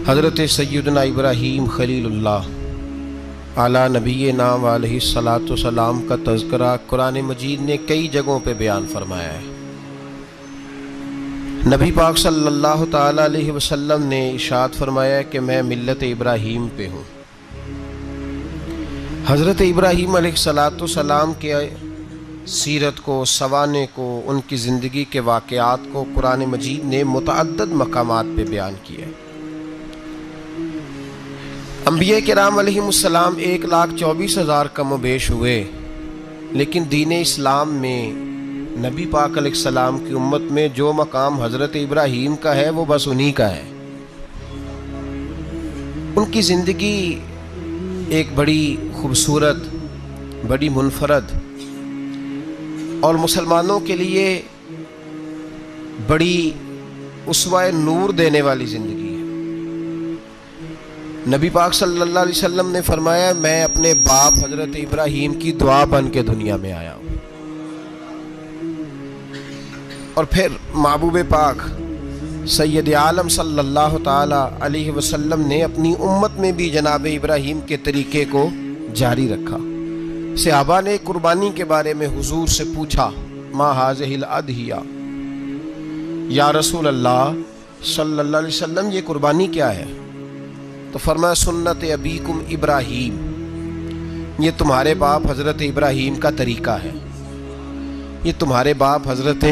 حضرت سیدنا ابراہیم خلیل اللہ اعلیٰ نبینا و علیہ الصلاۃ والسلام کا تذکرہ قرآن مجید نے کئی جگہوں پہ بیان فرمایا ہے۔ نبی پاک صلی اللہ تعالیٰ علیہ وسلم نے ارشاد فرمایا کہ میں ملت ابراہیم پہ ہوں۔ حضرت ابراہیم علیہ الصلاۃ والسلام کے سیرت کو، سوانح کو، ان کی زندگی کے واقعات کو قرآن مجید نے متعدد مقامات پہ بیان کیا ہے۔ انبیاء کرام علیہ السلام 1,24,000 کم و بیش ہوئے، لیکن دین اسلام میں نبی پاک علیہ السلام کی امت میں جو مقام حضرت ابراہیم کا ہے وہ بس انہی کا ہے۔ ان کی زندگی ایک بڑی خوبصورت، بڑی منفرد اور مسلمانوں کے لیے بڑی اسوہ نور دینے والی زندگی ہے۔ نبی پاک صلی اللہ علیہ وسلم نے فرمایا میں اپنے باپ حضرت ابراہیم کی دعا بن کے دنیا میں آیا ہوں۔ اور پھر محبوب پاک سید عالم صلی اللہ تعالی علیہ وسلم نے اپنی امت میں بھی جناب ابراہیم کے طریقے کو جاری رکھا۔ صحابہ نے قربانی کے بارے میں حضور سے پوچھا ما ھذہ الاضحیہ، یا رسول اللہ صلی اللہ علیہ وسلم یہ قربانی کیا ہے؟ تو فرمایا سنت ابیکم ابراہیم، یہ تمہارے باپ حضرت ابراہیم کا طریقہ ہے، یہ تمہارے باپ حضرت،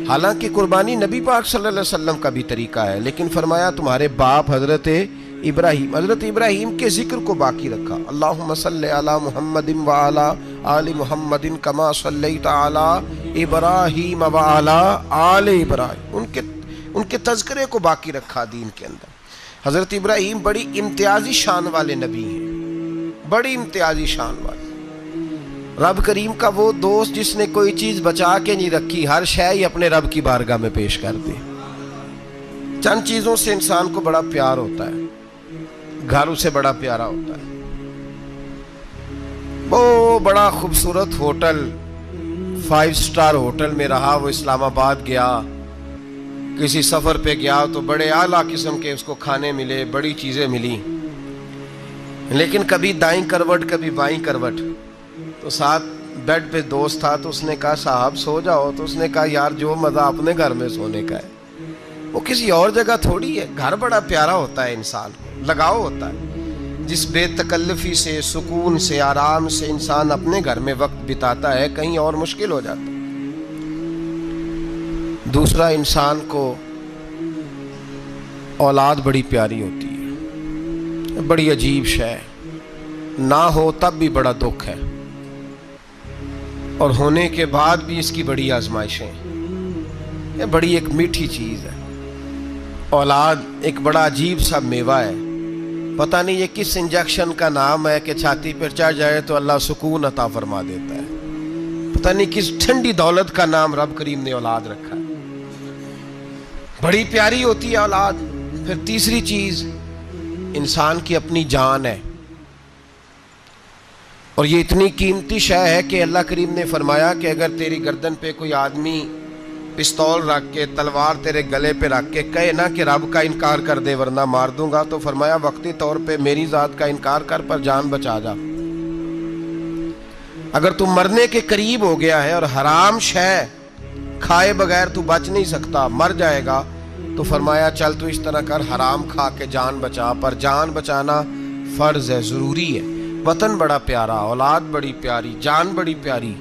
حالانکہ قربانی نبی پاک صلی اللہ علیہ وسلم کا بھی طریقہ ہے، لیکن فرمایا تمہارے باپ حضرت ابراہیم کے ذکر کو باقی رکھا۔ اللہم صلی علی محمد وعلی آل محمد کما صلیت علی ابراہیم وعلی آل ابراہیم، ان کے تذکرے کو باقی رکھا دین کے اندر۔ حضرت ابراہیم بڑی امتیازی شان والے نبی ہیں، بڑی امتیازی شان والے۔ رب کریم کا وہ دوست جس نے کوئی چیز بچا کے نہیں رکھی، ہر شے ہی اپنے رب کی بارگاہ میں پیش کر دی۔ چند چیزوں سے انسان کو بڑا پیار ہوتا ہے، گھر اسے بڑا پیارا ہوتا ہے۔ وہ بڑا خوبصورت ہوٹل، 5 سٹار ہوٹل میں رہا، وہ اسلام آباد گیا، کسی سفر پہ گیا تو بڑے اعلیٰ قسم کے اس کو کھانے ملے، بڑی چیزیں ملی، لیکن کبھی دائیں کروٹ کبھی بائیں کروٹ۔ تو ساتھ بیڈ پہ دوست تھا تو اس نے کہا صاحب سو جاؤ، تو اس نے کہا یار جو مزہ اپنے گھر میں سونے کا ہے وہ کسی اور جگہ تھوڑی ہے۔ گھر بڑا پیارا ہوتا ہے، انسان کو لگاؤ ہوتا ہے، جس بے تکلفی سے، سکون سے، آرام سے انسان اپنے گھر میں وقت بتاتا ہے، کہیں اور مشکل ہو جاتا ہے۔ دوسرا، انسان کو اولاد بڑی پیاری ہوتی ہے، بڑی عجیب شے، نہ ہو تب بھی بڑا دکھ ہے، اور ہونے کے بعد بھی اس کی بڑی آزمائشیں، یہ بڑی ایک میٹھی چیز ہے۔ اولاد ایک بڑا عجیب سا میوہ ہے، پتہ نہیں یہ کس انجیکشن کا نام ہے کہ چھاتی پر چڑھ جائے تو اللہ سکون عطا فرما دیتا ہے، پتہ نہیں کس ٹھنڈی دولت کا نام رب کریم نے اولاد رکھا ہے، بڑی پیاری ہوتی ہے اولاد۔ پھر تیسری چیز انسان کی اپنی جان ہے، اور یہ اتنی قیمتی شے ہے کہ اللہ کریم نے فرمایا کہ اگر تیری گردن پہ کوئی آدمی پستول رکھ کے، تلوار تیرے گلے پہ رکھ کے کہے نا کہ رب کا انکار کر دے ورنہ مار دوں گا، تو فرمایا وقتی طور پہ میری ذات کا انکار کر پر جان بچا جا۔ اگر تو مرنے کے قریب ہو گیا ہے اور حرام شے کھائے بغیر تو بچ نہیں سکتا، مر جائے گا، تو فرمایا چل تو اس طرح کر حرام کھا کے جان بچا، پر جان بچانا فرض ہے، ضروری ہے۔ وطن بڑا پیارا، اولاد بڑی پیاری، جان بڑی پیاری،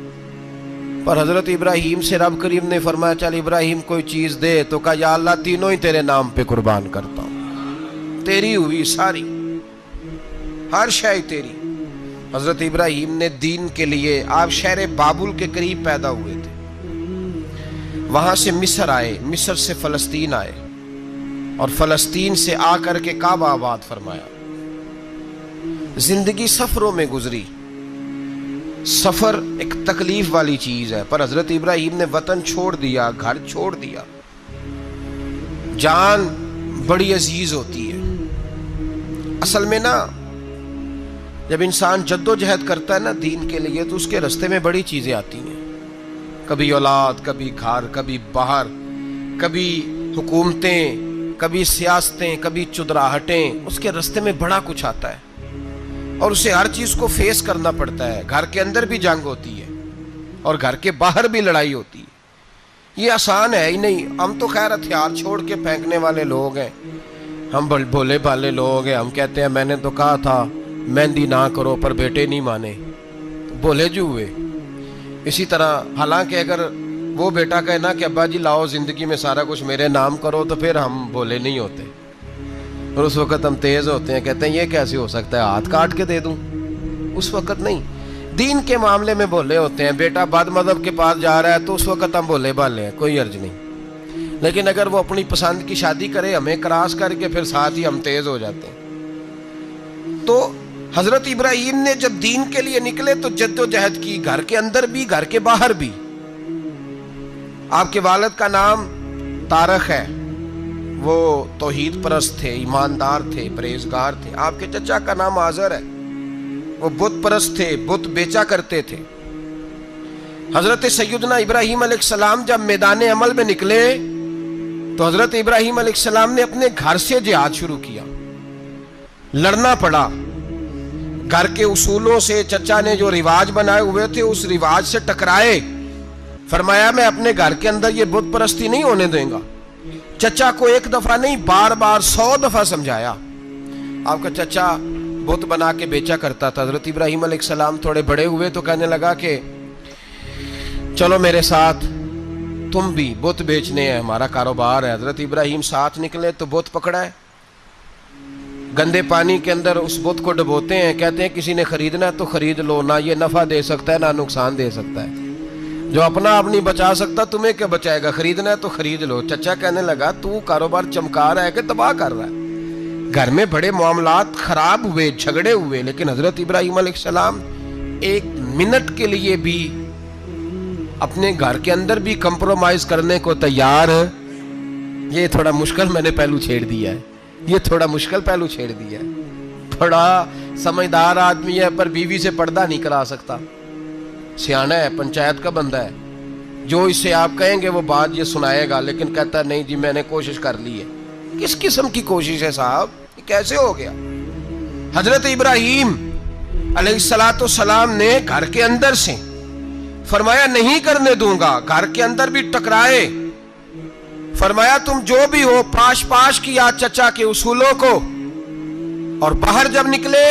پر حضرت ابراہیم سے رب کریم نے فرمایا چل ابراہیم کوئی چیز دے، تو کہا یا اللہ تینوں ہی تیرے نام پہ قربان کرتا ہوں، تیری ہوئی ساری، ہر شے تیری۔ حضرت ابراہیم نے دین کے لیے، آپ شہر بابل کے قریب پیدا ہوئے تھے، وہاں سے مصر آئے، مصر سے فلسطین آئے، اور فلسطین سے آ کر کے کعبہ آباد فرمایا۔ زندگی سفروں میں گزری، سفر ایک تکلیف والی چیز ہے، پر حضرت ابراہیم نے وطن چھوڑ دیا، گھر چھوڑ دیا۔ جان بڑی عزیز ہوتی ہے اصل میں نا، جب انسان جد و جہد کرتا ہے نا دین کے لیے، تو اس کے رستے میں بڑی چیزیں آتی ہیں، کبھی اولاد، کبھی گھر، کبھی باہر، کبھی حکومتیں، کبھی سیاستیں، کبھی چدراہٹیں، اس کے راستے میں بڑا کچھ آتا ہے اور اسے ہر چیز کو فیس کرنا پڑتا ہے. گھر کے اندر بھی جنگ ہوتی ہے اور گھر کے باہر بھی لڑائی ہوتی ہے. یہ آسان ہے ہی نہیں. ہم تو خیر ہتھیار چھوڑ کے پھینکنے والے لوگ ہیں، ہم بھولے بھالے لوگ ہیں. ہم کہتے ہیں میں نے تو کہا تھا مہندی نہ کرو، پر بیٹے نہیں مانے، بولے جو ہوئے. اسی طرح حالانکہ اگر وہ بیٹا کہے نا کہ ابا جی لاؤ زندگی میں سارا کچھ میرے نام کرو، تو پھر ہم بولے نہیں ہوتے اور اس وقت ہم تیز ہوتے ہیں، کہتے ہیں یہ کیسے ہو سکتا ہے، ہاتھ کاٹ کے دے دوں. اس وقت نہیں. دین کے معاملے میں بولے ہوتے ہیں. بیٹا بد مذہب کے پاس جا رہا ہے تو اس وقت ہم بولے بھالے ہیں، کوئی عرض نہیں. لیکن اگر وہ اپنی پسند کی شادی کرے ہمیں کراس کر کے، پھر ساتھ ہی ہم تیز ہو جاتے ہیں. تو حضرت ابراہیم نے جب دین کے لیے نکلے تو جد و جہد کی، گھر کے اندر بھی گھر کے باہر بھی. آپ کے والد کا نام طارق ہے، وہ توحید پرست تھے، ایماندار تھے، پرہیزگار تھے. آپ کے چچا کا نام آزر ہے، وہ بت پرست تھے، بت بیچا کرتے تھے. حضرت سیدنا ابراہیم علیہ السلام جب میدان عمل میں نکلے تو حضرت ابراہیم علیہ السلام نے اپنے گھر سے جہاد شروع کیا. لڑنا پڑا. گھر کے اصولوں سے چچا نے جو رواج بنائے ہوئے تھے اس رواج سے ٹکرائے. فرمایا میں اپنے گھر کے اندر یہ بت پرستی نہیں ہونے دیں گا. چچا کو ایک دفعہ نہیں، بار بار 100 دفعہ سمجھایا. آپ کا چچا بت بنا کے بیچا کرتا تھا. حضرت ابراہیم علیہ السلام تھوڑے بڑے ہوئے تو کہنے لگا کہ چلو میرے ساتھ، تم بھی بت بیچنے ہیں، ہمارا کاروبار ہے. حضرت ابراہیم ساتھ نکلے تو بت پکڑا ہے. گندے پانی کے اندر اس بت کو ڈبوتے ہیں، کہتے ہیں کسی نے خریدنا ہے تو خرید لو، نہ یہ نفع دے سکتا ہے نہ نقصان دے سکتا ہے. جو اپنا آپ نہیں بچا سکتا تمہیں کیا بچائے گا، خریدنا ہے تو خرید لو. چچا کہنے لگا تو کاروبار چمکا رہا ہے کہ تباہ کر رہا ہے. گھر میں بڑے معاملات خراب ہوئے، جھگڑے ہوئے، لیکن حضرت ابراہیم علیہ السلام ایک منٹ کے لیے بھی اپنے گھر کے اندر بھی کمپرومائز کرنے کو تیار. یہ تھوڑا مشکل میں نے پہلو چھیڑ دیا ہے، یہ تھوڑا مشکل پہلو چھیڑ دیا ہے. بڑا سمجھدار آدمی ہے پر بیوی سے پردہ نہیں کرا سکتا. سیانا ہے، پنچایت کا بندہ ہے، جو اس سے آپ کہیں گے وہ بات یہ سنائے گا، لیکن کہتا ہے نہیں جی میں نے کوشش کر لی ہے. کس قسم کی کوشش ہے صاحب، یہ کیسے ہو گیا؟ حضرت ابراہیم علیہ السلام نے گھر کے اندر سے فرمایا نہیں کرنے دوں گا. گھر کے اندر بھی ٹکرائے. فرمایا تم جو بھی ہو، پاش کیا چچا کے اصولوں کو. اور باہر جب نکلے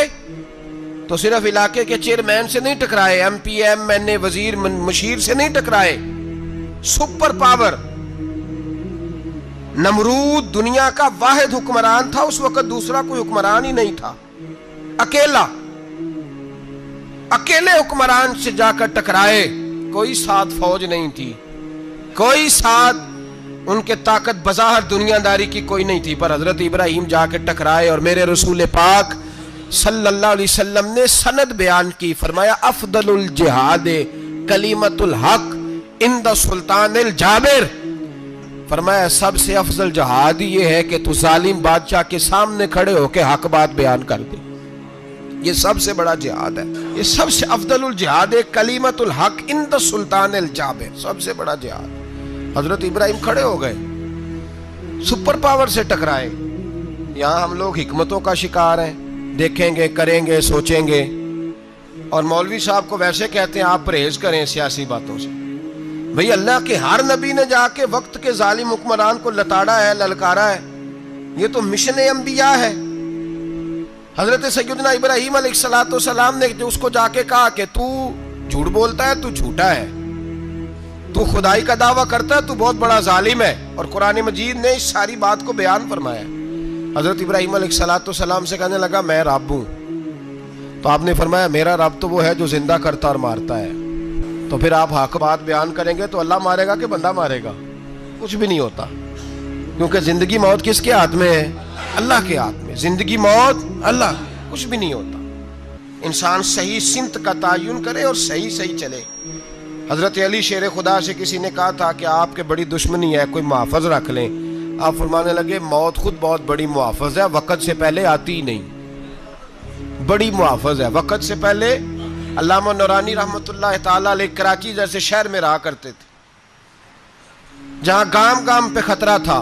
تو صرف علاقے کے چیئرمین سے نہیں ٹکرائے، ایم پی ایم این اے وزیر مشیر سے نہیں ٹکرائے. سپر پاور نمرود دنیا کا واحد حکمران تھا اس وقت، دوسرا کوئی حکمران ہی نہیں تھا. اکیلے حکمران سے جا کر ٹکرائے. کوئی ساتھ فوج نہیں تھی، کوئی ساتھ ان کے طاقت بظاہر دنیا داری کی کوئی نہیں تھی، پر حضرت ابراہیم جا کے ٹکرائے. اور میرے رسول پاک صلی اللہ علیہ وسلم نے سند بیان کی. فرمایا افضل الجہاد کلمۃ الحق عند سلطان الجابر. فرمایا سب سے افضل جہاد یہ ہے کہ تو ظالم بادشاہ کے سامنے کھڑے ہو کے حق بات بیان کر دے. یہ سب سے بڑا جہاد ہے، یہ سب سے افضل الجہاد کلمۃ الحق عند سلطان الجابر، سب سے بڑا جہاد. حضرت ابراہیم کھڑے ہو گئے، سپر پاور سے ٹکرائے. یہاں ہم لوگ حکمتوں کا شکار ہیں، دیکھیں گے، کریں گے، سوچیں گے. اور مولوی صاحب کو ویسے کہتے ہیں آپ پرہیز کریں سیاسی باتوں سے. بھئی اللہ کے ہر نبی نے جا کے وقت کے ظالم حکمران کو لتاڑا ہے، للکارا ہے. یہ تو مشن انبیاء ہے. حضرت سیدنا ابراہیم علیہ السلام نے جو اس کو جا کے کہا کہ تو جھوٹ بولتا ہے، تو جھوٹا ہے، تو خدائی کا دعویٰ کرتا ہے، تو بہت بڑا ظالم ہے. اور قرآن مجید نے اس ساری بات کو بیان فرمایا. حضرت ابراہیم علیہ السلام سے کہنے لگا میں رب ہوں. تو آپ نے فرمایا میرا رب تو وہ ہے جو زندہ کرتا اور مارتا ہے. تو پھر آپ حق بات بیان کریں گے تو اللہ مارے گا کہ بندہ مارے گا؟ کچھ بھی نہیں ہوتا، کیونکہ زندگی موت کس کے ہاتھ میں ہے؟ اللہ کے ہاتھ میں. زندگی موت اللہ، کچھ بھی نہیں ہوتا. انسان صحیح سمت کا تعین کرے اور صحیح چلے. حضرت علی شیر خدا سے کسی نے کہا تھا کہ آپ کے بڑی دشمنی ہے، کوئی محافظ رکھ لیں. آپ فرمانے لگے موت خود بہت بڑی محافظ ہے، وقت سے پہلے آتی ہی نہیں. بڑی محافظ ہے، وقت سے پہلے. علامہ نورانی رحمۃ اللہ تعالیٰ علیہ کراچی جیسے شہر میں رہا کرتے تھے، جہاں گام گام پہ خطرہ تھا.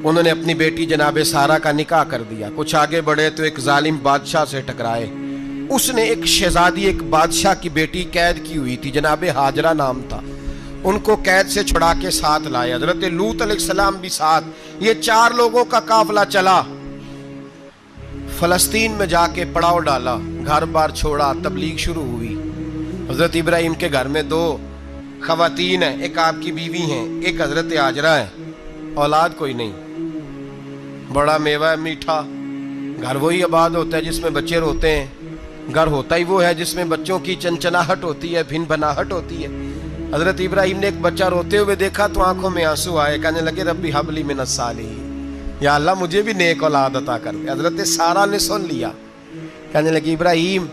انہوں نے اپنی بیٹی جناب سارہ کا نکاح کر دیا. کچھ آگے بڑھے تو ایک ظالم بادشاہ سے ٹکرائے. اس نے ایک شہزادی ایک بادشاہ کی بیٹی قید کی ہوئی تھی, جناب ہاجرہ نام تھا. ان کو قید سے چھڑا کے ساتھ لائے. حضرت لوط علیہ السلام بھی ساتھ. یہ 4 لوگوں کا قافلہ چلا. فلسطین میں جا کے پڑاؤ ڈالا, گھر بار چھوڑا, تبلیغ شروع ہوئی. حضرت ابراہیم کے گھر میں 2 خواتین ہیں, ایک آپ کی بیوی ہیں, ایک حضرت ہاجرہ ہے. اولاد کوئی نہیں. بڑا میوہ ہے میٹھا. گھر وہی آباد ہوتا ہے جس میں بچے روتے ہیں. گھر ہوتا ہی وہ ہے جس میں بچوں کی چنچناہٹ ہوتی ہے, بھن بھناہٹ ہوتی ہے. حضرت ابراہیم نے ایک بچہ روتے ہوئے دیکھا تو آنکھوں میں آنسو آئے. کہنے لگے ربی حب لی من الصالحین, یا اللہ مجھے بھی نیک اولاد عطا کر دے. حضرت سارہ نے سن لیا. کہنے لگی ابراہیم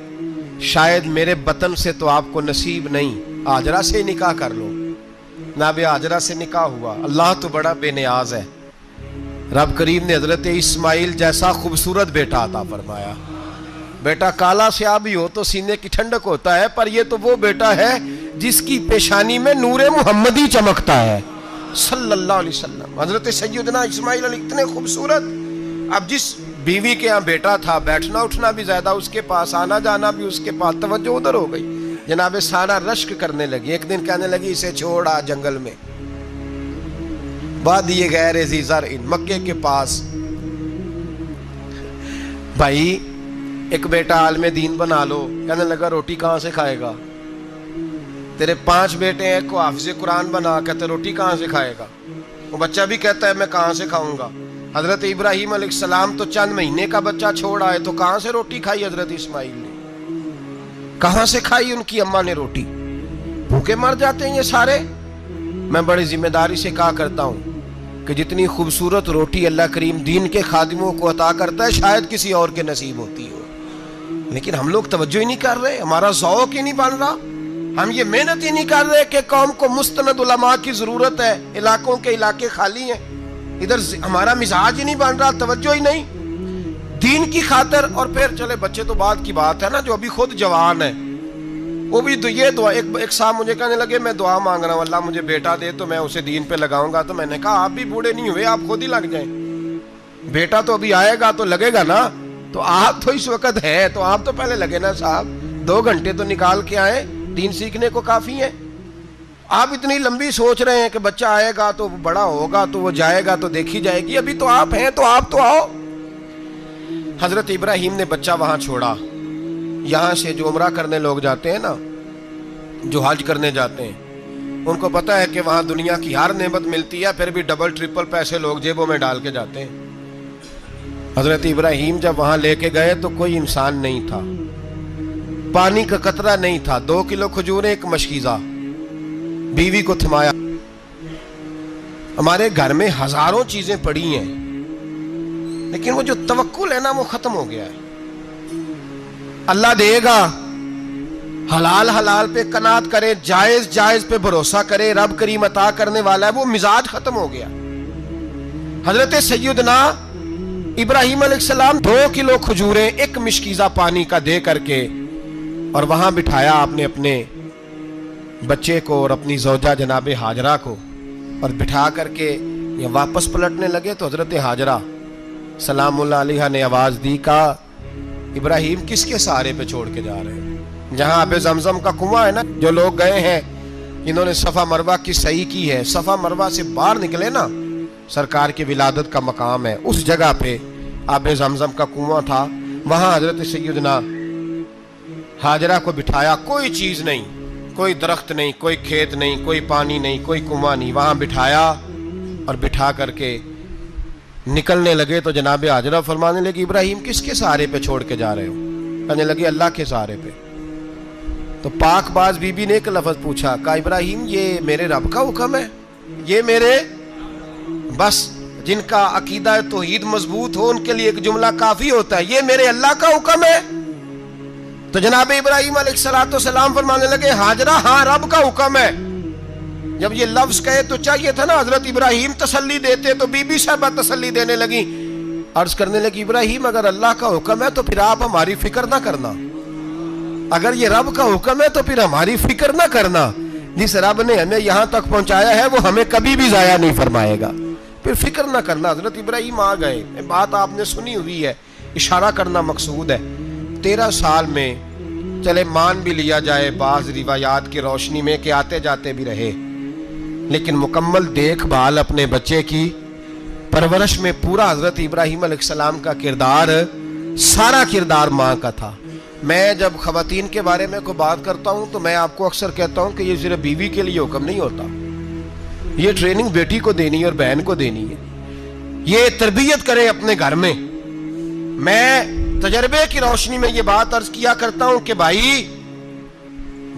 شاید میرے بطن سے تو آپ کو نصیب نہیں, ہاجرہ سے نکاح کر لو. جناب ہاجرہ سے نکاح ہوا. اللہ تو بڑا بے نیاز ہے. رب کریم نے حضرت اسماعیل جیسا خوبصورت بیٹا عطا فرمایا. بیٹا کالا سیاہ بھی ہو تو سینے کی ٹھنڈک ہوتا ہے, پر یہ تو وہ بیٹا ہے جس کی پیشانی میں نور محمدی چمکتا ہے صلی اللہ علیہ وسلم. حضرت سیدنا اسماعیل علیہ اتنے خوبصورت. اب جس بیوی کے ہاں بیٹا تھا, بیٹھنا اٹھنا بھی زیادہ اس کے پاس, آنا جانا بھی اس کے پاس, توجہ ادھر ہو گئی. جناب سارہ رشک کرنے لگی. ایک دن کہنے لگی اسے چھوڑا جنگل میں, وادی غیر ذی زرع, مکے کے پاس. بھائی ایک بیٹا عالم دین بنا لو. کہنے لگا روٹی کہاں سے کھائے گا؟ تیرے 5 بیٹے ہیں, ایک کو حافظ قرآن بنا, کہتے روٹی کہاں سے کھائے گا؟ وہ بچہ بھی کہتا ہے میں کہاں سے کھاؤں گا. حضرت ابراہیم علیہ السلام تو چند مہینے کا بچہ چھوڑ آئے, تو کہاں سے روٹی کھائی حضرت اسماعیل نے؟ کہاں سے کھائی ان کی اماں نے روٹی؟ بھوکے مر جاتے ہیں یہ سارے. میں بڑی ذمہ داری سے کہا کرتا ہوں کہ جتنی خوبصورت روٹی اللہ کریم دین کے خادموں کو عطا کرتا ہے شاید کسی اور کے نصیب ہوتی ہو, لیکن ہم لوگ توجہ ہی نہیں کر رہے. ہمارا ذوق ہی نہیں بن رہا. ہم یہ محنت ہی نہیں کر رہے کہ قوم کو مستند علماء کی ضرورت ہے. علاقوں کے علاقے خالی ہیں, ادھر ہمارا مزاج ہی نہیں بن رہا, توجہ ہی نہیں دین کی خاطر. اور پھر چلے بچے تو بعد کی بات ہے نا, جو ابھی خود جوان ہے وہ بھی یہ دعا. ایک صاحب مجھے کہنے لگے میں دعا مانگ رہا ہوں اللہ مجھے بیٹا دے تو میں اسے دین پہ لگاؤں گا. تو میں نے کہا آپ بھی بوڑھے نہیں ہوئے, آپ خود ہی لگ جائیں. بیٹا تو ابھی آئے گا تو لگے گا نا. تو آپ تو اس وقت ہے تو آپ تو پہلے لگے نا صاحب. 2 گھنٹے تو نکال کے آئے, دین سیکھنے کو کافی ہے. آپ اتنی لمبی سوچ رہے ہیں کہ بچہ آئے گا تو بڑا ہوگا تو وہ جائے گا تو دیکھی جائے گی. ابھی تو آپ ہیں تو آپ تو آؤ. حضرت ابراہیم نے بچہ وہاں چھوڑا. یہاں سے جو عمرہ کرنے لوگ جاتے ہیں نا, جو حج کرنے جاتے ہیں, ان کو پتہ ہے کہ وہاں دنیا کی ہر نعمت ملتی ہے, پھر بھی ڈبل ٹرپل پیسے لوگ جیبوں میں ڈال کے جاتے ہیں. حضرت ابراہیم جب وہاں لے کے گئے تو کوئی انسان نہیں تھا, پانی کا قطرہ نہیں تھا. 2 کلو کھجوریں, ایک مشکیزہ. بیوی کو تھمایا. ہمارے گھر میں ہزاروں چیزیں پڑی ہیں, لیکن وہ جو توکل ہے نا وہ ختم ہو گیا ہے. اللہ دے گا, حلال حلال پہ قناعت کرے, جائز جائز پہ بھروسہ کرے, رب کریم عطا کرنے والا ہے. وہ مزاج ختم ہو گیا. حضرت سیدنا ابراہیم علیہ السلام 2 کلو کھجوریں, ایک مشکیزہ پانی کا دے کر کے, اور وہاں بٹھایا آپ نے اپنے بچے کو اور اپنی زوجہ جناب ہاجرہ کو, اور بٹھا کر کے یہ واپس پلٹنے لگے. تو حضرت ہاجرہ سلام اللہ علیہ نے آواز دی, کہا ابراہیم کس کے سہارے پہ چھوڑ کے جا رہے ہیں؟ جہاں آب زمزم کا کنواں ہے نا, جو لوگ گئے ہیں انہوں نے صفا مروہ کی صحیح کی ہے, صفا مروہ سے باہر نکلے نا, سرکار کی ولادت کا مقام ہے, اس جگہ پہ آب زمزم کا کنواں تھا. وہاں حضرت سیدنا ہاجرہ کو بٹھایا. کوئی چیز نہیں, کوئی درخت نہیں, کوئی کھیت نہیں, کوئی پانی نہیں, کوئی کنواں نہیں. وہاں بٹھایا اور بٹھا کر کے نکلنے لگے تو جناب ہاجرہ فرمانے لگی ابراہیم کس کے سہارے پہ چھوڑ کے جا رہے ہو؟ کہنے لگے اللہ کے سہارے پہ. تو پاک باز بی بی نے ایک لفظ پوچھا, کہا ابراہیم یہ میرے رب کا حکم ہے, یہ میرے, بس جن کا عقیدہ توحید مضبوط ہو ان کے لیے ایک جملہ کافی ہوتا ہے, یہ میرے اللہ کا حکم ہے. تو جناب ابراہیم علیہ السلام فرمانے لگے ہاجرہ ہاں رب کا حکم ہے. جب یہ لفظ کہے تو چاہیے تھا نا حضرت ابراہیم تسلی دیتے, تو بی بی صاحبہ تسلی دینے لگی. عرض کرنے لگی ابراہیم اگر اللہ کا حکم ہے تو پھر آپ ہماری فکر نہ کرنا, اگر یہ رب کا حکم ہے تو پھر ہماری فکر نہ کرنا. جس رب نے ہمیں یہاں تک پہنچایا ہے وہ ہمیں کبھی بھی ضائع نہیں فرمائے گا. پھر فکر نہ کرنا. حضرت ابراہیم آ گئے, بات آپ نے سنی ہوئی ہے, اشارہ کرنا مقصود ہے. 13 سال میں چلے مان بھی لیا جائے بعض روایات کی روشنی میں کہ آتے جاتے بھی رہے, لیکن مکمل دیکھ بھال اپنے بچے کی پرورش میں پورا حضرت ابراہیم علیہ السلام کا کردار, سارا کردار ماں کا تھا. میں جب خواتین کے بارے میں کوئی بات کرتا ہوں تو میں آپ کو اکثر کہتا ہوں کہ یہ صرف بیوی کے لیے حکم نہیں ہوتا, یہ ٹریننگ بیٹی کو دینی ہے اور بہن کو دینی ہے. یہ تربیت کریں اپنے گھر میں. میں تجربے کی روشنی میں یہ بات عرض کیا کرتا ہوں کہ بھائی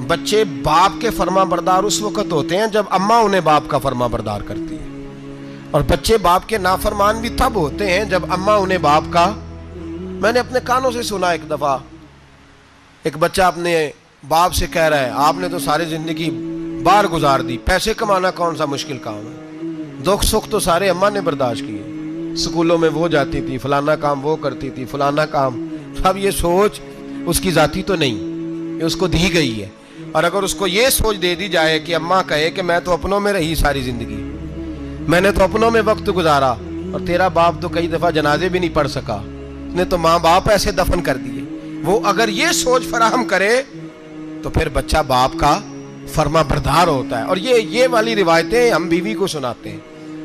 بچے باپ کے فرما بردار اس وقت ہوتے ہیں جب اماں انہیں باپ کا فرما بردار کرتی ہے, اور بچے باپ کے نافرمان بھی تب ہوتے ہیں جب اماں انہیں باپ کا. میں نے اپنے کانوں سے سنا ایک دفعہ ایک بچہ اپنے باپ سے کہہ رہا ہے آپ نے تو ساری زندگی باہر گزار دی, پیسے کمانا کون سا مشکل کام ہے, دکھ سکھ تو سارے اماں نے برداشت کیے, سکولوں میں وہ جاتی تھی, فلانا کام وہ کرتی تھی, فلانا کام. اب یہ سوچ اس کی ذاتی تو نہیں, یہ اس کو دی گئی ہے. اور اگر اس کو یہ سوچ دے دی جائے کہ اماں کہے کہ میں تو اپنوں میں رہی ساری زندگی, میں نے تو اپنوں میں وقت گزارا, اور تیرا باپ تو کئی دفعہ جنازے بھی نہیں پڑھ سکا, اس نے تو ماں باپ ایسے دفن کر دیے, وہ اگر یہ سوچ فراہم کرے تو پھر بچہ باپ کا فرما بردار ہوتا ہے. اور یہ والی روایتیں ہم بیوی کو سناتے ہیں,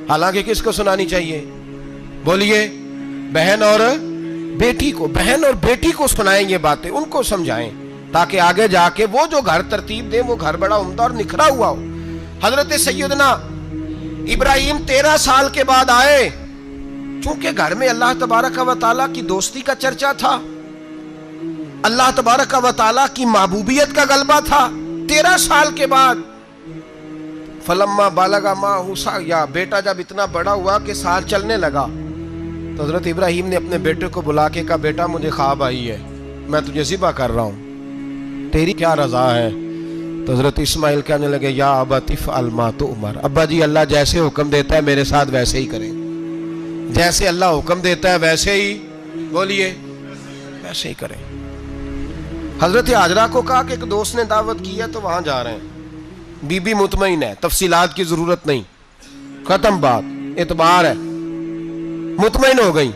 حالانکہ کس کو سنانی چاہیے بولیے؟ بہن اور بیٹی کو. بہن اور بیٹی کو سنائیں یہ باتیں, ان کو سمجھائیں تاکہ آگے جا کے وہ جو گھر ترتیب دیں وہ گھر بڑا عمدہ اور نکھرا ہوا ہو. حضرت سیدنا ابراہیم 13 سال کے بعد آئے, چونکہ گھر میں اللہ تبارک و تعالیٰ کی دوستی کا چرچا تھا, اللہ تبارک و تعالیٰ کی محبوبیت کا غلبہ تھا. 13 سال کے بعد فلما بالغ معہ سعیا, بیٹا جب اتنا بڑا ہوا کہ سال چلنے لگا تو حضرت ابراہیم نے اپنے بیٹے کو بلا کے کہا بیٹا مجھے خواب آئی ہے, میں تجھے ذبح کر رہا ہوں, تیری کیا رضا ہے؟ تو حضرت اسماعیل کہنے لگے یا ابت افعل ما تؤمر, ابا جی اللہ جیسے حکم دیتا ہے میرے ساتھ ویسے ہی کریں, جیسے اللہ حکم دیتا ہے ویسے ہی بولیے ویسے ہی کریں. حضرت حاجرہ کو کہا کہ ایک دوست نے دعوت کی ہے تو وہاں جا رہے ہیں. بی بی مطمئن ہے, تفصیلات کی ضرورت نہیں, ختم بات, اعتبار ہے, مطمئن ہو گئی.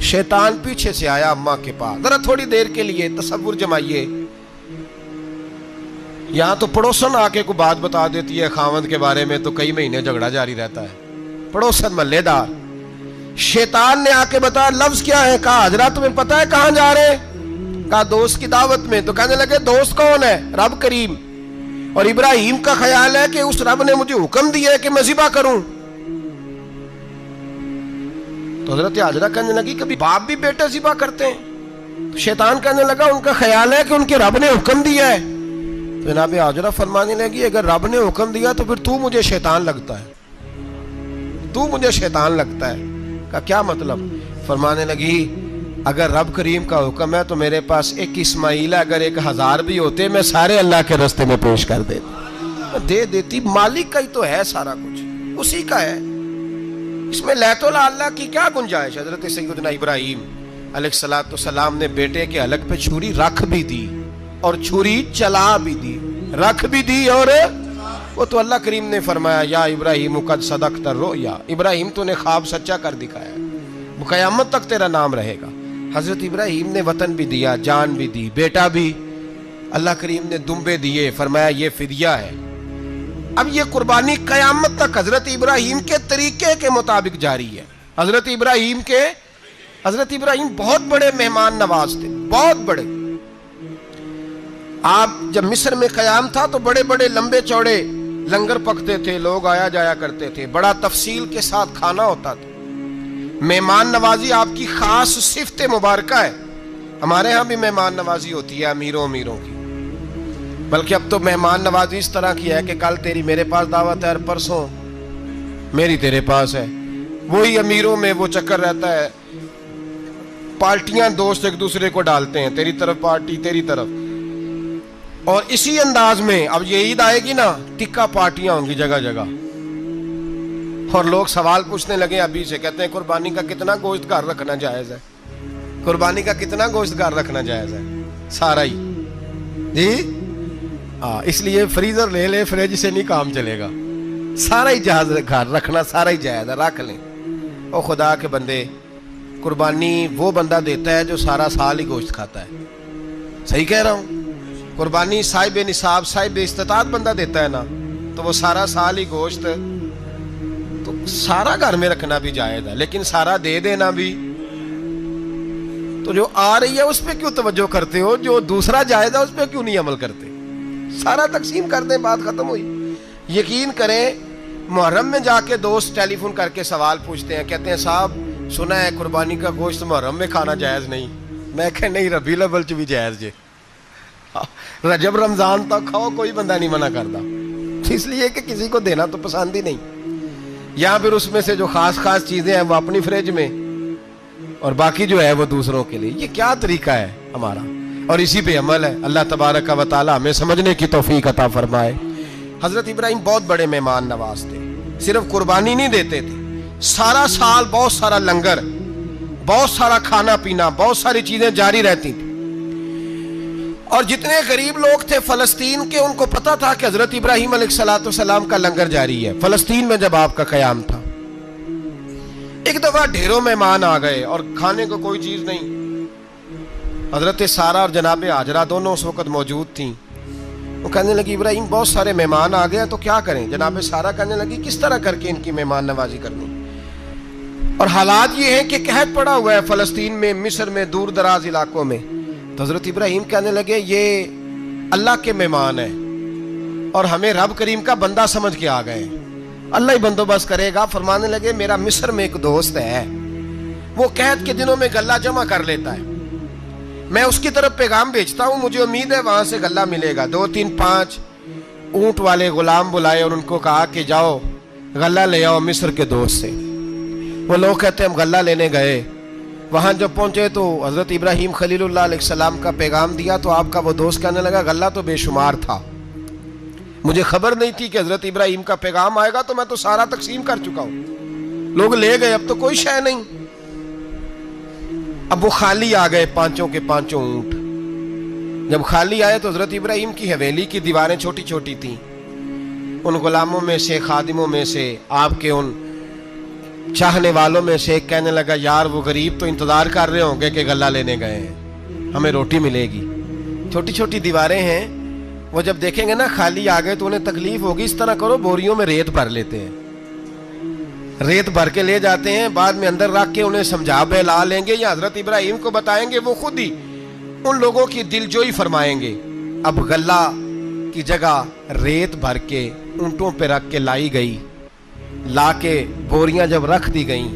شیطان پیچھے سے آیا اماں کے پاس, ذرا تھوڑی دیر کے لیے تصور جمائیے, یہاں تو پڑوسن آ کے کوئی بات بتا دیتی ہے خاوند کے بارے میں تو کئی مہینے جھگڑا جاری رہتا ہے, پڑوسن محلے دار. شیطان نے آ کے بتایا لفظ کیا ہے, کہا حاجرہ تمہیں پتا ہے کہاں جا رہے ہیں؟ کہا دوست کی دعوت میں. تو کہنے لگے دوست کون ہے؟ رب کریم, اور ابراہیم کا خیال ہے کہ اس رب نے مجھے حکم دیا ہے کہ میں ذبح کروں. تو حضرت حاجرہ کہنے لگی کبھی باپ بھی بیٹے ذبح کرتے ہیں؟ تو شیطان کہنے لگا ان کا خیال ہے کہ ان کے رب نے حکم دیا ہے. تو جناب حاجرہ فرمانے لگی اگر رب نے حکم دیا تو پھر تو مجھے شیطان لگتا ہے, تو مجھے شیطان لگتا ہے. کا کیا مطلب؟ فرمانے لگی اگر رب کریم کا حکم ہے تو میرے پاس ایک اسماعیل ہے, اگر 1000 بھی ہوتے میں سارے اللہ کے راستے میں پیش کر دے دیتی. مالک کا ہی تو ہے سارا کچھ, اسی کا ہے, اس میں لیت اللہ کی کیا گنجائش. حضرت سیدنا ابراہیم علیہ السلام نے بیٹے کے حلق پہ چھری رکھ بھی دی اور چھری چلا بھی دی, رکھ بھی دی, اور وہ تو اللہ کریم نے فرمایا یا ابراہیم قد صدقت الرؤیا, ابراہیم تو نے خواب سچا کر دکھایا, وہ قیامت تک تیرا نام رہے گا. حضرت ابراہیم نے وطن بھی دیا, جان بھی دی, بیٹا بھی, اللہ کریم نے دمبے دیے, فرمایا یہ فدیہ ہے. اب یہ قربانی قیامت تک حضرت ابراہیم کے طریقے کے مطابق جاری ہے. حضرت ابراہیم بہت بڑے مہمان نواز تھے, بہت بڑے. آپ جب مصر میں قیام تھا تو بڑے بڑے لمبے چوڑے لنگر پکتے تھے, لوگ آیا جایا کرتے تھے, بڑا تفصیل کے ساتھ کھانا ہوتا تھا. مہمان نوازی آپ کی خاص صفت مبارکہ ہے. ہمارے ہاں بھی مہمان نوازی ہوتی ہے امیروں کی, بلکہ اب تو مہمان نوازی اس طرح کی ہے کہ کل تیری میرے پاس دعوت ہے اور پرسوں میری تیرے پاس ہے. وہی امیروں میں وہ چکر رہتا ہے, پارٹیاں دوست ایک دوسرے کو ڈالتے ہیں, تیری طرف پارٹی تیری طرف. اور اسی انداز میں اب یہ عید آئے گی نا, ٹکا پارٹیاں ہوں گی جگہ جگہ, اور لوگ سوال پوچھنے لگے ابھی سے, کہتے ہیں قربانی کا کتنا گوشت گھر رکھنا جائز ہے, قربانی کا کتنا گوشت گھر رکھنا جائز ہے؟ سارا ہی جی. اس لیے فریزر لے لے, فریج سے نہیں کام چلے گا, سارا ہی جہاز گھر رکھنا سارا ہی جائز ہے، رکھ لیں۔ او خدا کے بندے، قربانی وہ بندہ دیتا ہے جو سارا سال ہی گوشت کھاتا ہے، صحیح کہہ رہا ہوں؟ قربانی صاحب نصاب صاحب استطاعت بندہ دیتا ہے نا، تو وہ سارا سال ہی گوشت تو سارا گھر میں رکھنا بھی جائز ہے، لیکن سارا دے دینا بھی، تو جو آ رہی ہے اس پہ کیوں توجہ کرتے ہو؟ جو دوسرا جائز ہے اس پہ کیوں نہیں عمل کرتے؟ سارا تقسیم کر دیں، بات ختم ہوئی۔ یقین کریں، محرم میں جا کے دوست ٹیلی فون کر کے سوال پوچھتے ہیں، کہتے ہیں صاحب سنا ہے قربانی کا گوشت محرم میں کھانا جائز نہیں۔ میں کہ نہیں، ربیع الاول چ بھی جائز جے، رجب رمضان تک کھاؤ، کوئی بندہ نہیں منع کرتا، اس لیے کہ کسی کو دینا تو پسند ہی نہیں۔ یا پھر اس میں سے جو خاص خاص چیزیں ہیں وہ اپنی فریج میں، اور باقی جو ہے وہ دوسروں کے لیے۔ یہ کیا طریقہ ہے ہمارا؟ اور اسی پہ عمل ہے۔ اللہ تبارک و تعالی ہمیں سمجھنے کی توفیق عطا فرمائے۔ حضرت ابراہیم بہت بڑے مہمان نواز تھے، صرف قربانی نہیں دیتے تھے، سارا سال بہت سارا لنگر، بہت سارا کھانا پینا، بہت ساری چیزیں جاری رہتی تھی۔ اور جتنے غریب لوگ تھے فلسطین کے، ان کو پتا تھا کہ حضرت ابراہیم علیہ السلام کا لنگر جاری ہے۔ فلسطین میں جب آپ کا قیام تھا، ایک دفعہ ڈھیروں مہمان آ گئے اور کھانے کو کوئی چیز نہیں۔ حضرت سارہ اور جناب ہاجرہ دونوں اس وقت موجود تھیں۔ وہ کہنے لگی ابراہیم بہت سارے مہمان آ گئے تو کیا کریں؟ جناب سارہ کہنے لگی کس طرح کر کے ان کی مہمان نوازی کرنی؟ اور حالات یہ ہیں کہ قحط پڑا ہوا ہے فلسطین میں، مصر میں، دور دراز علاقوں میں۔ تو حضرت ابراہیم کہنے لگے یہ اللہ کے مہمان ہیں اور ہمیں رب کریم کا بندہ سمجھ کے آ گئے، اللہ ہی بندوبست کرے گا۔ فرمانے لگے میرا مصر میں ایک دوست ہے، وہ قحط کے دنوں میں غلہ جمع کر لیتا ہے، میں اس کی طرف پیغام بھیجتا ہوں، مجھے امید ہے وہاں سے غلہ ملے گا۔ 2 3 5 اونٹ والے غلام بلائے اور ان کو کہا کہ جاؤ غلہ لے آؤ مصر کے دوست سے۔ وہ لوگ کہتے ہیں ہم غلہ لینے گئے، وہاں جب پہنچے تو حضرت ابراہیم خلیل اللہ علیہ السلام کا پیغام دیا تو آپ کا وہ دوست کہنے لگا غلہ تو بے شمار تھا، مجھے خبر نہیں تھی کہ حضرت ابراہیم کا پیغام آئے گا، تو میں تو سارا تقسیم کر چکا ہوں، لوگ لے گئے، اب تو کوئی شے نہیں۔ اب وہ خالی آ گئے 5 کے 5 اونٹ۔ جب خالی آئے تو حضرت ابراہیم کی حویلی کی دیواریں چھوٹی چھوٹی تھیں، ان غلاموں میں سے، خادموں میں سے، آپ کے ان چاہنے والوں میں سے ایک کہنے لگا یار وہ غریب تو انتظار کر رہے ہوں گے کہ غلہ لینے گئے ہیں، ہمیں روٹی ملے گی۔ چھوٹی چھوٹی دیواریں ہیں، وہ جب دیکھیں گے نا خالی آ گئے تو انہیں تکلیف ہوگی، اس طرح کرو بوریوں میں ریت بھر لیتے ہیں، ریت بھر کے لے جاتے ہیں، بعد میں اندر رکھ کے انہیں سمجھا بہلا لیں گے یا حضرت ابراہیم کو بتائیں گے، وہ خود ہی ان لوگوں کی دل جوئی فرمائیں گے۔ اب غلہ کی جگہ ریت بھر کے اونٹوں پہ رکھ کے لائی گئی، لا کے بوریاں جب رکھ دی گئیں،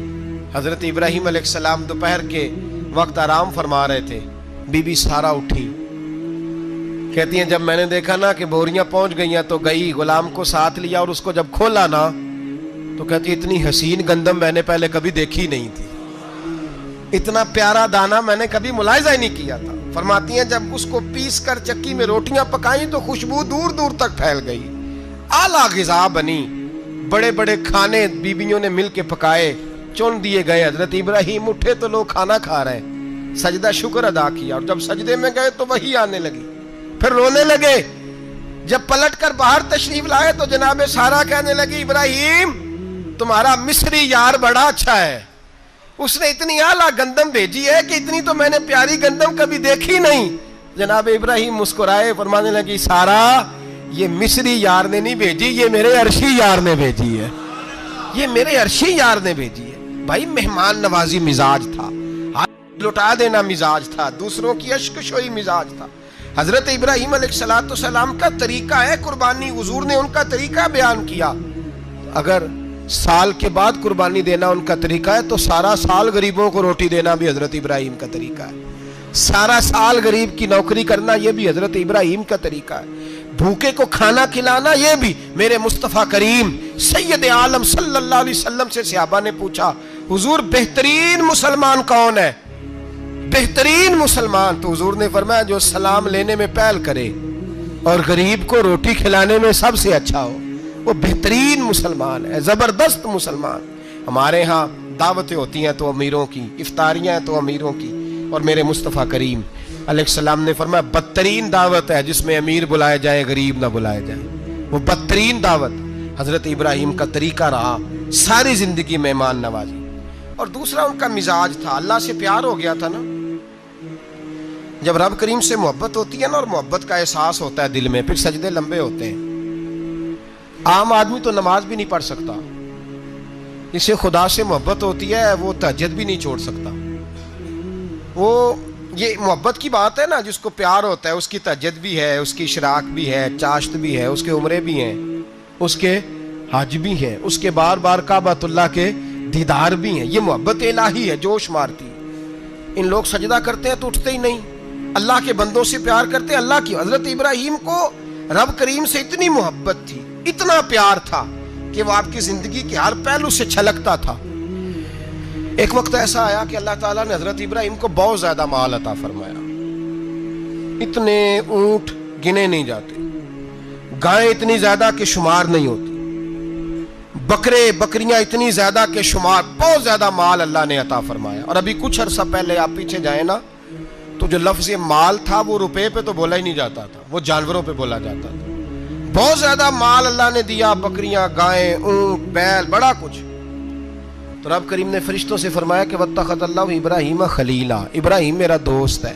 حضرت ابراہیم علیہ السلام دوپہر کے وقت آرام فرما رہے تھے، بی بی سارہ اٹھی، کہتی ہیں جب میں نے دیکھا نا کہ بوریاں پہنچ گئی ہیں تو گئی، غلام کو ساتھ لیا اور اس کو جب کھولا نا تو کہتی اتنی حسین گندم میں نے پہلے کبھی دیکھی نہیں تھی، اتنا پیارا دانہ میں نے کبھی ملاحظہ ہی نہیں کیا تھا۔ فرماتی ہیں جب اس کو پیس کر چکی میں روٹیاں پکائیں تو خوشبو دور دور تک پھیل گئی، اعلیٰ غذا بنی، بڑے بڑے کھانے بیویوں نے مل کے پکائے، چن دیے گئے۔ حضرت ابراہیم اٹھے تو لوگ کھانا کھا رہے، سجدہ شکر ادا کیا، اور جب سجدے میں گئے تو وہی آنے لگی، پھر رونے لگے۔ جب پلٹ کر باہر تشریف لائے تو جناب سارہ کہنے لگی ابراہیم تمہارا مصری یار بڑا اچھا ہے، اس نے اتنی اعلیٰ گندم بھیجی ہے کہ اتنی تو میں نے پیاری گندم کبھی دیکھی نہیں۔ جناب ابراہیم مسکرائے، فرمانے لگی سارہ یہ مصری یار نے نہیں بھیجی، یہ میرے عرشی یار نے بھیجی ہے، یہ میرے عرشی یار نے بھیجی ہے۔ بھائی مہمان نوازی مزاج تھا، ہاتھ لٹا دینا مزاج تھا، دوسروں کی اشک شوئی مزاج تھا۔ حضرت ابراہیم علیہ السلام کا طریقہ ہے قربانی، حضور نے ان کا طریقہ بیان کیا۔ اگر سال کے بعد قربانی دینا ان کا طریقہ ہے تو سارا سال غریبوں کو روٹی دینا بھی حضرت ابراہیم کا طریقہ ہے، سارا سال غریب کی نوکری کرنا یہ بھی حضرت ابراہیم کا طریقہ ہے، بھوکے کو کھانا کھلانا یہ بھی۔ میرے مصطفیٰ کریم سید عالم صلی اللہ علیہ وسلم سے صحابہ نے پوچھا حضور بہترین مسلمان کون ہے؟ بہترین مسلمان تو حضور نے فرمایا جو سلام لینے میں پہل کرے اور غریب کو روٹی کھلانے میں سب سے اچھا ہو، وہ بہترین مسلمان ہے، زبردست مسلمان۔ ہمارے ہاں دعوتیں ہوتی ہیں تو امیروں کی، افطاریاں ہیں تو امیروں کی، اور میرے مصطفیٰ کریم علیہ السلام نے فرمایا بدترین دعوت ہے جس میں امیر بلائے جائے غریب نہ بلائے جائے، وہ بدترین دعوت۔ حضرت ابراہیم کا طریقہ رہا ساری زندگی مہمان نوازی. اور دوسرا ان کا مزاج تھا, اللہ سے پیار ہو گیا تھا نا. جب رب کریم سے محبت ہوتی ہے نا اور محبت کا احساس ہوتا ہے دل میں, پھر سجدے لمبے ہوتے ہیں. عام آدمی تو نماز بھی نہیں پڑھ سکتا, اسے خدا سے محبت ہوتی ہے وہ تہجد بھی نہیں چھوڑ سکتا. وہ یہ محبت کی بات ہے نا, جس کو پیار ہوتا ہے اس کی تہجد بھی ہے, اس کی اشراق بھی ہے, چاشت بھی ہے, اس کے عمرے بھی ہیں, اس کے حج بھی ہیں, اس کے بار بار کعبۃ اللہ کے دیدار بھی ہیں. یہ محبت الہی ہے, جوش مارتی. ان لوگ سجدہ کرتے ہیں تو اٹھتے ہی نہیں. اللہ کے بندوں سے پیار کرتے ہیں اللہ کی. حضرت ابراہیم کو رب کریم سے اتنی محبت تھی, اتنا پیار تھا کہ وہ آپ کی زندگی کے ہر پہلو سے چھلکتا تھا. ایک وقت ایسا آیا کہ اللہ تعالیٰ نے حضرت ابراہیم کو بہت زیادہ مال عطا فرمایا. اتنے اونٹ گنے نہیں جاتے, گائیں اتنی زیادہ کہ شمار نہیں ہوتی, بکرے بکریاں اتنی زیادہ کہ شمار, بہت زیادہ مال اللہ نے عطا فرمایا. اور ابھی کچھ عرصہ پہلے آپ پیچھے جائیں نا تو جو لفظ مال تھا وہ روپے پہ تو بولا ہی نہیں جاتا تھا, وہ جانوروں پہ بولا جاتا تھا. بہت زیادہ مال اللہ نے دیا, بکریاں, گائیں, اونٹ, بیل, بڑا کچھ. تو رب کریم نے فرشتوں سے فرمایا کہ وَاتَّخَذَ اللَّهُ ابراہیم خلیلا, ابراہیم میرا دوست ہے.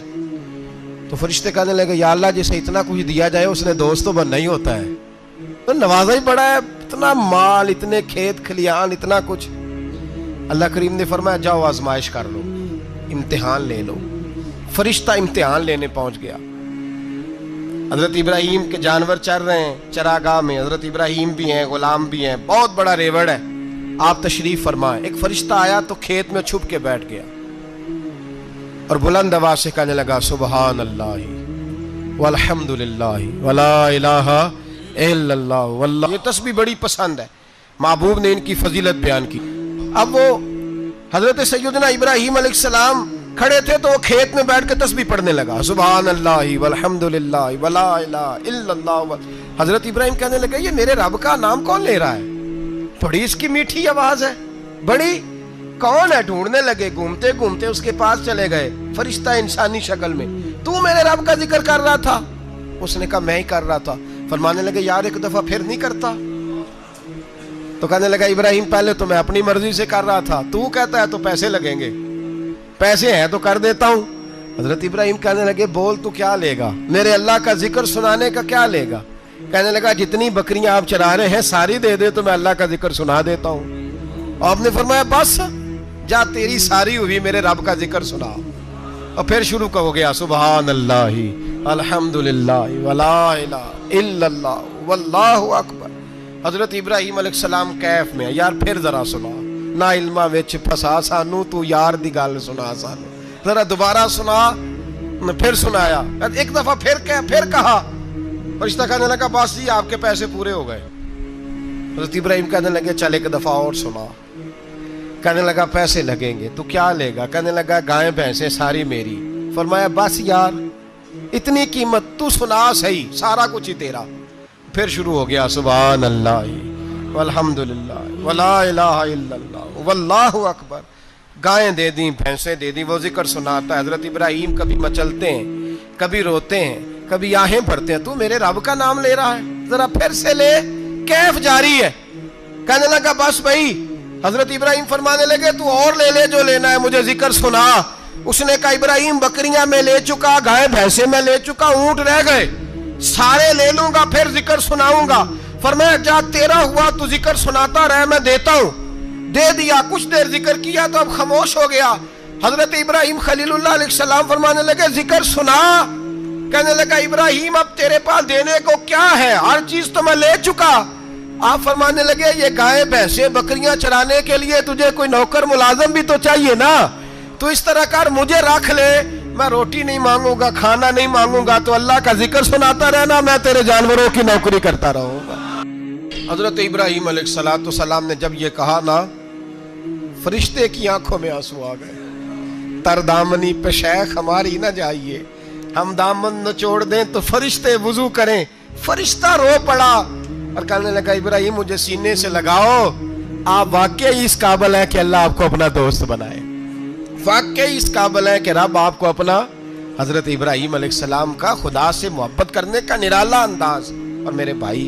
تو فرشتے کہنے لگے یا اللہ جسے اتنا کچھ دیا جائے اس نے دوست تو بننا ہی ہوتا ہے, تو نوازا ہی پڑا ہے, اتنا مال, اتنے کھیت کھلیان, اتنا کچھ. اللہ کریم نے فرمایا جاؤ آزمائش کر لو, امتحان لے لو. فرشتہ امتحان لینے پہنچ گیا. حضرت ابراہیم کے جانور چر رہے ہیں چراگاہ میں, حضرت ابراہیم بھی ہیں, غلام بھی ہیں, بہت بڑا ریوڑ ہے. آپ تشریف فرمائیں. ایک فرشتہ آیا تو کھیت میں چھپ کے بیٹھ گیا اور بلند آواز سے کہنے لگا سبحان اللہ والحمد للہ ولا الہ الا اللہ واللہ. یہ تسبیح بڑی پسند ہے, محبوب نے ان کی فضیلت بیان کی. اب وہ حضرت سیدنا ابراہیم علیہ السلام کھڑے تھے تو وہ کھیت میں بیٹھ کے تسبیح پڑھنے لگا سبحان اللہ والحمد للہ ولا الہ الا اللہ. حضرت ابراہیم کہنے لگے یہ میرے رب کا نام کون لے رہا ہے, بڑی اس کی میٹھی آواز ہے, بڑی کون ہے. ڈھونڈنے لگے, گھومتے گھومتے اس کے پاس چلے گئے, فرشتہ انسانی شکل میں. تو میرے رب کا ذکر کر رہا تھا؟ اس نے کہا میں ہی کر رہا تھا. فرمانے لگے یار ایک دفعہ پھر نہیں کرتا؟ تو کہنے لگا ابراہیم پہلے تو میں اپنی مرضی سے کر رہا تھا, تو کہتا ہے تو پیسے لگیں گے, پیسے ہیں تو کر دیتا ہوں. حضرت ابراہیم کہنے لگے بول تو کیا لے گا, میرے اللہ کا ذکر سنانے کا کیا لے گا؟ کہنے لگا جتنی بکریاں آپ چرا رہے ہیں ساری دے دے تو میں اللہ کا ذکر سنا دیتا ہوں. آپ نے فرمایا بس جا تیری ساری ہوئی, میرے رب کا ذکر سنا. اور پھر شروع ہو گیا سبحان اللہ الحمدللہ ولا الہ الا اللہ واللہ اکبر. حضرت ابراہیم علیہ السلام کیف میں, یار پھر ذرا سنا, نا علمہ وچ پھسا سانو, تو یار دی گل سنا سانو, ذرا دوبارہ سنا. پھر سنایا, ایک دفعہ پھر کہا. فرشتہ کہنے لگا بس جی آپ کے پیسے پورے ہو گئے. حضرت ابراہیم کہنے لگے چل ایک دفعہ اور سنا. کہنے لگا پیسے لگیں گے. تو کیا لے گا؟ کہنے لگا گائیں بھینسیں ساری میری. فرمایا بس یار اتنی قیمت, تو سنا صحیح, سارا کچھ ہی تیرا. پھر شروع ہو گیا سبحان اللہ والحمدللہ ولا الہ الا اللہ واللہ اکبر. گائیں دے دیں, بھینسیں دے دیں, وہ ذکر سناتا ہے. حضرت ابراہیم کبھی مچلتے ہیں, کبھی روتے ہیں, کبھی آہیں بھرتے ہیں. تو میرے رب کا نام لے رہا ہے, ذرا پھر سے لے. کیف جاری ہے. کہنے لگا بس بھائی. حضرت ابراہیم فرمانے لگے تو اور لے لے جو لینا ہے, مجھے ذکر سنا. اس نے کہا ابراہیم بکریاں میں لے چکا, گائے بھینسیں میں لے چکا, اونٹ رہ گئے, سارے لے لوں گا پھر ذکر سناؤں گا. فرمایا جا تیرا ہوا تو ذکر سناتا رہ, میں دیتا ہوں. دے دیا, کچھ دیر ذکر کیا تو اب خاموش ہو گیا. حضرت ابراہیم خلیل اللہ علیہ السلام فرمانے لگے ذکر سنا. کہنے لگا ابراہیم اب تیرے پاس دینے کو کیا ہے, ہر چیز تو میں لے چکا. آپ فرمانے لگے یہ گائے بھینسیں بکریاں چرانے کے لیے تجھے کوئی نوکر ملازم بھی تو چاہیے نا. تو اس طرح کر, مجھے رکھ لے, میں روٹی نہیں مانگوں گا, کھانا نہیں مانگوں گا, تو اللہ کا ذکر سناتا رہنا, میں تیرے جانوروں کی نوکری کرتا رہوں گا. حضرت ابراہیم علیہ السلام نے جب یہ کہا نا, فرشتے کی آنکھوں میں آنسو آ گئے. تر دامنی پہ شیخ ہماری نہ جائیے, ہم دامن نچوڑ دیں تو فرشتے وضو کریں. فرشتہ رو پڑا اور کہنے لگا ابراہیم مجھے سینے سے لگاؤ, آپ واقعی اس قابل ہیں کہ اللہ آپ کو اپنا دوست بنائے, واقعی اس قابل ہیں کہ رب آپ کو اپنا. حضرت ابراہیم علیہ السلام کا خدا سے محبت کرنے کا نرالا انداز. اور میرے بھائی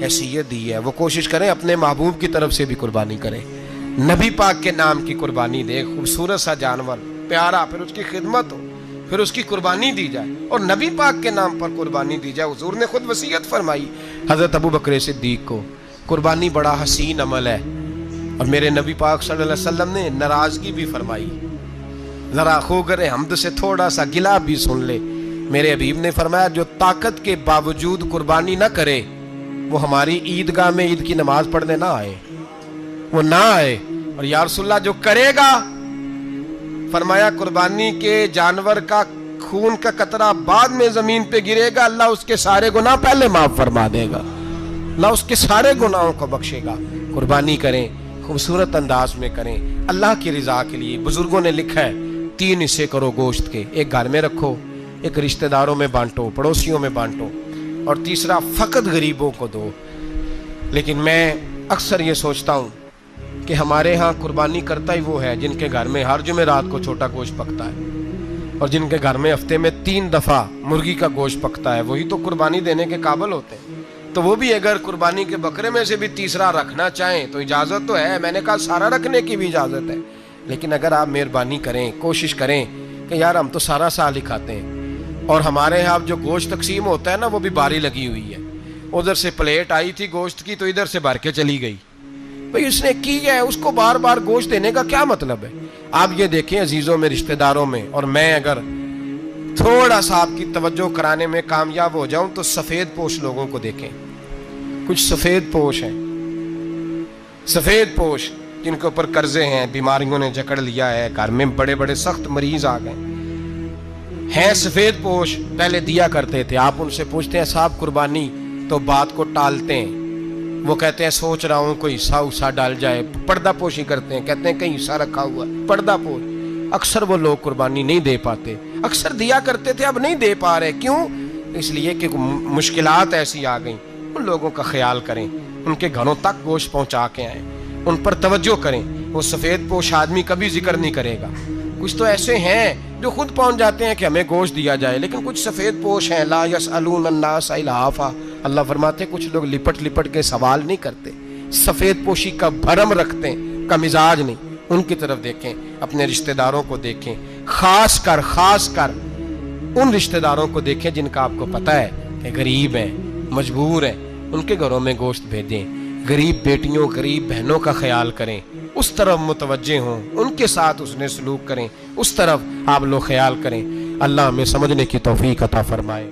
حیثیت دی ہے، وہ کوشش کریں اپنے محبوب کی طرف سے بھی قربانی کریں، نبی پاک کے نام کی قربانی دے، خوبصورت سا جانور پیارا، پھر اس کی خدمت ہو، پھر اس کی قربانی دی جائے اور نبی پاک کے نام پر قربانی دی جائے۔ حضور نے خود وصیت فرمائی حضرت ابو بکر صدیق کو، قربانی بڑا حسین عمل ہے، اور میرے نبی پاک صلی اللہ علیہ وسلم نے ناراضگی بھی فرمائی، ذرا خوگر حمد سے تھوڑا سا گلا بھی سن لے۔ میرے حبیب نے فرمایا جو طاقت کے باوجود قربانی نہ کرے وہ ہماری عیدگاہ میں عید کی نماز پڑھنے نہ آئے، وہ نہ آئے۔ اور یا رسول اللہ جو کرے گا، فرمایا قربانی کے جانور کا خون کا قطرہ بعد میں زمین پہ گرے گا، اللہ اس کے سارے گناہ پہلے معاف فرما دے گا، اللہ اس کے سارے گناہوں کو بخشے گا۔ قربانی کریں، خوبصورت انداز میں کریں، اللہ کی رضا کے لیے۔ بزرگوں نے لکھا ہے 3 حصے کرو گوشت کے، ایک گھر میں رکھو، ایک رشتہ داروں میں بانٹو، پڑوسیوں میں بانٹو، اور تیسرا فقط غریبوں کو دو۔ لیکن میں اکثر یہ سوچتا ہوں کہ ہمارے ہاں قربانی کرتا ہی وہ ہے جن کے گھر میں ہر جمعرات کو چھوٹا گوشت پکتا ہے، اور جن کے گھر میں ہفتے میں 3 دفعہ مرغی کا گوشت پکتا ہے، وہی تو قربانی دینے کے قابل ہوتے ہیں۔ تو وہ بھی اگر قربانی کے بکرے میں سے بھی تیسرا رکھنا چاہیں تو اجازت تو ہے، میں نے کہا سارا رکھنے کی بھی اجازت ہے، لیکن اگر آپ مہربانی کریں، کوشش کریں کہ یار ہم تو سارا سال ہی کھاتے ہیں، اور ہمارے یہاں جو گوشت تقسیم ہوتا ہے نا وہ بھی باری لگی ہوئی ہے، ادھر سے پلیٹ آئی تھی گوشت کی تو ادھر سے بھر کے چلی گئی، بھئی اس نے کی ہے، اس کو بار بار گوشت دینے کا کیا مطلب ہے؟ آپ یہ دیکھیں عزیزوں میں، رشتہ داروں میں، اور میں اگر تھوڑا سا آپ کی توجہ کرانے میں کامیاب ہو جاؤں تو سفید پوش لوگوں کو دیکھیں، کچھ سفید پوش ہیں، سفید پوش جن کے اوپر قرضے ہیں، بیماریوں نے جکڑ لیا ہے، گھر میں بڑے بڑے سخت مریض آ گئے ہیں، سفید پوش پہلے دیا کرتے تھے۔ آپ ان سے پوچھتے ہیں صاحب قربانی، تو بات کو ٹالتے ہیں، وہ کہتے ہیں سوچ رہا ہوں کوئی حصہ ڈال جائے، پردہ پوشی کرتے ہیں، کہتے ہیں کہیں حصہ رکھا ہوا پردہ پوش۔ اکثر وہ لوگ قربانی نہیں دے پاتے، اکثر دیا کرتے تھے اب نہیں دے پا رہے، کیوں؟ اس لیے کہ مشکلات ایسی آ گئیں۔ ان لوگوں کا خیال کریں، ان کے گھروں تک گوشت پہنچا کے آئیں، ان پر توجہ کریں۔ وہ سفید پوش آدمی کبھی ذکر نہیں کرے گا، کچھ تو ایسے ہیں جو خود پہنچ جاتے ہیں کہ ہمیں گوشت دیا جائے، لیکن کچھ سفید پوش ہیں لا یسألون الناس الحافا، اللہ فرماتے ہیں کچھ لوگ لپٹ لپٹ کے سوال نہیں کرتے، سفید پوشی کا بھرم رکھتے ہیں، کا مزاج نہیں۔ ان کی طرف دیکھیں، اپنے رشتہ داروں کو دیکھیں، خاص کر ان رشتہ داروں کو دیکھیں جن کا آپ کو پتہ ہے کہ غریب ہیں، مجبور ہیں، ان کے گھروں میں گوشت بھیجیں۔ غریب بیٹیوں، غریب بہنوں کا خیال کریں، اس طرف متوجہ ہوں، ان کے ساتھ اس نے سلوک کریں، اس طرف آپ لوگ خیال کریں۔ اللہ ہمیں سمجھنے کی توفیق عطا فرمائے۔